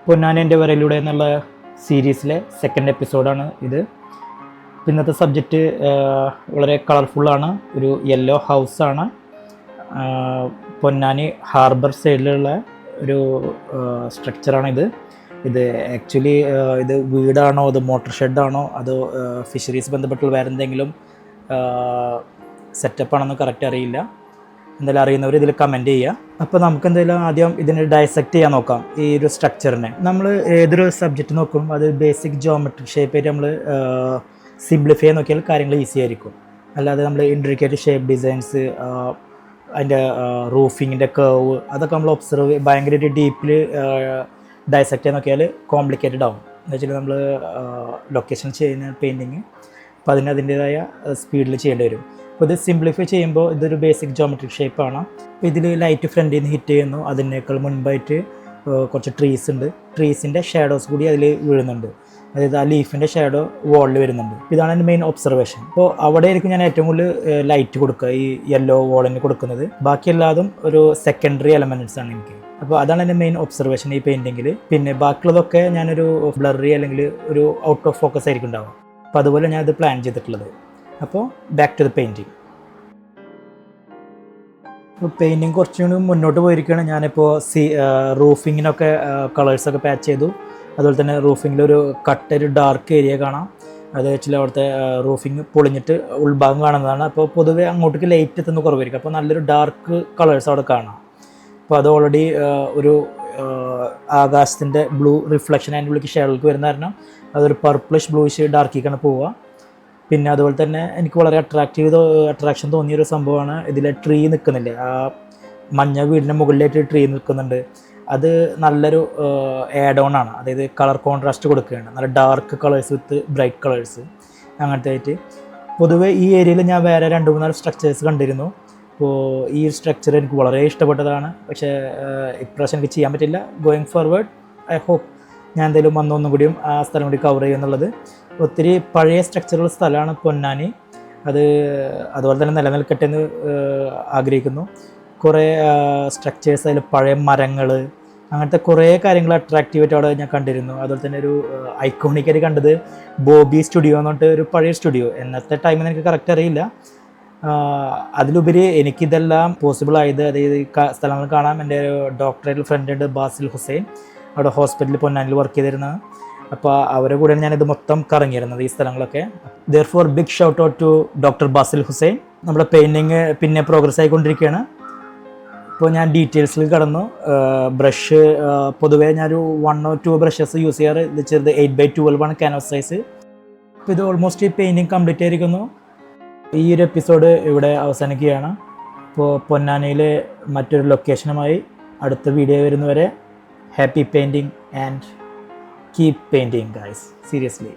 പൊന്നാനി എൻ്റെ വരയിലൂടെ എന്നുള്ള സീരീസിലെ സെക്കൻഡ് എപ്പിസോഡാണ് ഇത്. ഇന്നത്തെ സബ്ജക്റ്റ് വളരെ കളർഫുള്ളാണ്. ഒരു യെല്ലോ ഹൗസാണ്. പൊന്നാനി ഹാർബർ സൈഡിലുള്ള ഒരു സ്ട്രക്ചറാണ് ഇത് ആക്ച്വലി ഇത് വീടാണോ, അത് മോട്ടോർ ഷെഡാണോ, അതോ ഫിഷറീസ് ബന്ധപ്പെട്ടുള്ള വേറെ എന്തെങ്കിലും സെറ്റപ്പാണെന്ന് കറക്റ്റ് അറിയില്ല. എന്തായാലും അറിയുന്നവർ ഇതിൽ കമൻറ്റ് ചെയ്യുക. അപ്പോൾ നമുക്ക് എന്തായാലും ആദ്യം ഇതിനെ ഡൈസെക്റ്റ് ചെയ്യാൻ നോക്കാം. ഈ ഒരു സ്ട്രക്ചറിനെ നമ്മൾ ഏതൊരു സബ്ജക്റ്റ് നോക്കും അത് ബേസിക് ജോമെട്രിക് ഷേപ്പായിട്ട് നമ്മൾ സിംപ്ലിഫൈ ചെയ്യാൻ നോക്കിയാൽ കാര്യങ്ങൾ ഈസി ആയിരിക്കും. അല്ലാതെ നമ്മൾ ഇൻട്രിക്കേറ്റ് ഷേപ്പ് ഡിസൈൻസ്, അതിൻ്റെ റൂഫിങ്ങിൻ്റെ കർവ്, അതൊക്കെ നമ്മൾ ഒബ്സർവ് ഭയങ്കരമായിട്ട് ഡീപ്പിൽ ഡൈസെക്റ്റ് ചെയ്യാൻ നോക്കിയാൽ കോംപ്ലിക്കേറ്റഡ് ആവും. എന്ന് വെച്ചാൽ നമ്മൾ ലൊക്കേഷൻ ചെയ്യുന്ന പെയിൻറ്റിങ് അപ്പോൾ അതിൻ്റേതായ സ്പീഡിൽ ചെയ്യേണ്ടി വരും. അപ്പോൾ ഇത് സിംപ്ലിഫൈ ചെയ്യുമ്പോൾ ഇതൊരു ബേസിക് ജോമെട്രിക് ഷേപ്പാണ്. അപ്പോൾ ഇതിൽ ലൈറ്റ് ഫ്രണ്ടിൽ നിന്ന് ഹിറ്റ് ചെയ്യുന്നു. അതിനേക്കാൾ മുൻപായിട്ട് കുറച്ച് ട്രീസ് ഉണ്ട്. ട്രീസിൻ്റെ ഷാഡോസ് കൂടി അതിൽ വീഴുന്നുണ്ട്. അതായത് ആ ലീഫിൻ്റെ ഷാഡോ വാളിൽ വരുന്നുണ്ട്. ഇതാണ് എൻ്റെ മെയിൻ ഒബ്സർവേഷൻ. അപ്പോൾ അവിടെ ആയിരിക്കും ഞാൻ ഏറ്റവും കൂടുതൽ ലൈറ്റ് കൊടുക്കുക, ഈ യെല്ലോ വാളിന് കൊടുക്കുന്നത്. ബാക്കി എല്ലാതും ഒരു സെക്കൻഡറി എലമെൻറ്റ്സ് ആണ് എനിക്ക്. അപ്പോൾ അതാണ് എൻ്റെ മെയിൻ ഒബ്സർവേഷൻ ഈ പെയിൻറ്റിങ്ങിൽ. പിന്നെ ബാക്കിയുള്ളതൊക്കെ ഞാനൊരു ബ്ലറി അല്ലെങ്കിൽ ഒരു ഔട്ട് ഓഫ് ഫോക്കസ് ആയിരിക്കും ഉണ്ടാവുക. അപ്പോൾ അതുപോലെ ഞാനത് പ്ലാൻ ചെയ്തിട്ടുള്ളത്. അപ്പോൾ ബാക്ക് ടു ദ പെയിൻറ്റിങ്. ഇപ്പോൾ പെയിൻറ്റിങ് കുറച്ചുകൂടി മുന്നോട്ട് പോയിരിക്കുകയാണ്. ഞാനിപ്പോൾ റൂഫിങ്ങിനൊക്കെ കളേഴ്സൊക്കെ പാച്ച് ചെയ്തു. അതുപോലെ തന്നെ റൂഫിങ്ങിലൊരു ഒരു ഡാർക്ക് ഏരിയ കാണാം. അത് വെച്ചാൽ അവിടുത്തെ റൂഫിങ് പൊളിഞ്ഞിട്ട് ഉൾഭാഗം കാണുന്നതാണ്. അപ്പോൾ പൊതുവെ അങ്ങോട്ടേക്ക് ലൈറ്റ് എത്തുന്ന കുറവായിരിക്കും. അപ്പോൾ നല്ലൊരു ഡാർക്ക് കളേഴ്സ് അവിടെ കാണാം. അപ്പോൾ അത് ഓൾറെഡി ഒരു ആകാശത്തിൻ്റെ ബ്ലൂ റിഫ്ലക്ഷൻ അതിൻ്റെ ഉള്ളിലേക്ക് ഷേഡിലേക്ക് വരുന്ന കാരണം അതൊരു പർപ്പിളിഷ് ബ്ലൂയിഷ് ഡാർക്കിക്കാണ് പോവുക. പിന്നെ അതുപോലെ തന്നെ എനിക്ക് വളരെ അട്രാക്ഷൻ തോന്നിയൊരു സംഭവമാണ് ഇതിലെ ട്രീ നിൽക്കുന്നില്ലേ, ആ മഞ്ഞ വീടിൻ്റെ മുകളിലായിട്ട് ട്രീ നിൽക്കുന്നുണ്ട്. അത് നല്ലൊരു ആഡ് ഓൺ ആണ്. അതായത് കളർ കോൺട്രാസ്റ്റ് കൊടുക്കുകയാണ്. നല്ല ഡാർക്ക് കളേഴ്സ് വിത്ത് ബ്രൈറ്റ് കളേഴ്സ് അങ്ങനത്തെ ആയിട്ട്. പൊതുവേ ഈ ഏരിയയിൽ ഞാൻ വേറെ 2-3 സ്ട്രക്ചേഴ്സ് കണ്ടിരുന്നു. അപ്പോൾ ഈ സ്ട്രക്ചർ എനിക്ക് വളരെ ഇഷ്ടപ്പെട്ടതാണ്. പക്ഷേ ഇപ്രാവശ്യം എനിക്ക് ചെയ്യാൻ പറ്റില്ല. ഗോയിങ് ഫോർവേഡ് ഐ ഹോപ്പ് ഞാൻ എന്തായാലും ഒന്നും കൂടിയും ആ സ്ഥലം കൂടി കവർ ചെയ്യുക എന്നുള്ളത്. ഒത്തിരി പഴയ സ്ട്രക്ചറുള്ള സ്ഥലമാണ് പൊന്നാനി. അതുപോലെ തന്നെ നിലനിൽക്കട്ടെ എന്ന് ആഗ്രഹിക്കുന്നു. കുറേ സ്ട്രക്ചേഴ്സ്, അതിൽ പഴയ മരങ്ങൾ, അങ്ങനത്തെ കുറേ കാര്യങ്ങൾ അട്രാക്റ്റീവായിട്ട് അവിടെ ഞാൻ കണ്ടിരുന്നു. അതുപോലെ തന്നെ ഒരു ഐക്കോണിക്കായിട്ട് കണ്ടത് ബോബി സ്റ്റുഡിയോ എന്ന് പറഞ്ഞിട്ട് ഒരു പഴയ സ്റ്റുഡിയോ. എന്നത്തെ ടൈമിൽ എനിക്ക് കറക്റ്റ് അറിയില്ല. അതിലുപരി എനിക്കിതെല്ലാം പോസിബിൾ ആയത്, അതായത് സ്ഥലങ്ങൾ കാണാം. എൻ്റെ ഡോക്ടറായിട്ടുള്ള ഫ്രണ്ട് ഉണ്ട് ബാസിൽ ഹുസൈൻ, അവിടെ ഹോസ്പിറ്റലിൽ പൊന്നാനിൽ വർക്ക് ചെയ്തിരുന്നത്. അപ്പോൾ അവരെ കൂടെയാണ് ഞാനിത് മൊത്തം കറങ്ങിയിരുന്നത്, ഈ സ്ഥലങ്ങളൊക്കെ. Therefore big shout out to doctor Basil Hussain. നമ്മുടെ പെയിൻറ്റിങ് പിന്നെ പ്രോഗ്രസ് ആയിക്കൊണ്ടിരിക്കുകയാണ്. ഇപ്പോൾ ഞാൻ ഡീറ്റെയിൽസിൽ കടന്നു. ബ്രഷ് പൊതുവേ ഞാനൊരു 1 or 2 ബ്രഷസ് യൂസ് ചെയ്യാറ്. ഇത് ചെറുത് 8x12 ആണ് ക്യാൻവാസ് സൈസ്. അപ്പോൾ ഇത് ഓൾമോസ്റ്റ് ഈ പെയിൻറ്റിങ് കംപ്ലീറ്റ് ആയിരിക്കുന്നു. ഈ ഒരു എപ്പിസോഡ് ഇവിടെ അവസാനിക്കുകയാണ്. അപ്പോൾ പൊന്നാനിയിലെ മറ്റൊരു ലൊക്കേഷനുമായി അടുത്ത വീഡിയോ വരുന്നവരെ happy painting and keep painting guys, seriously.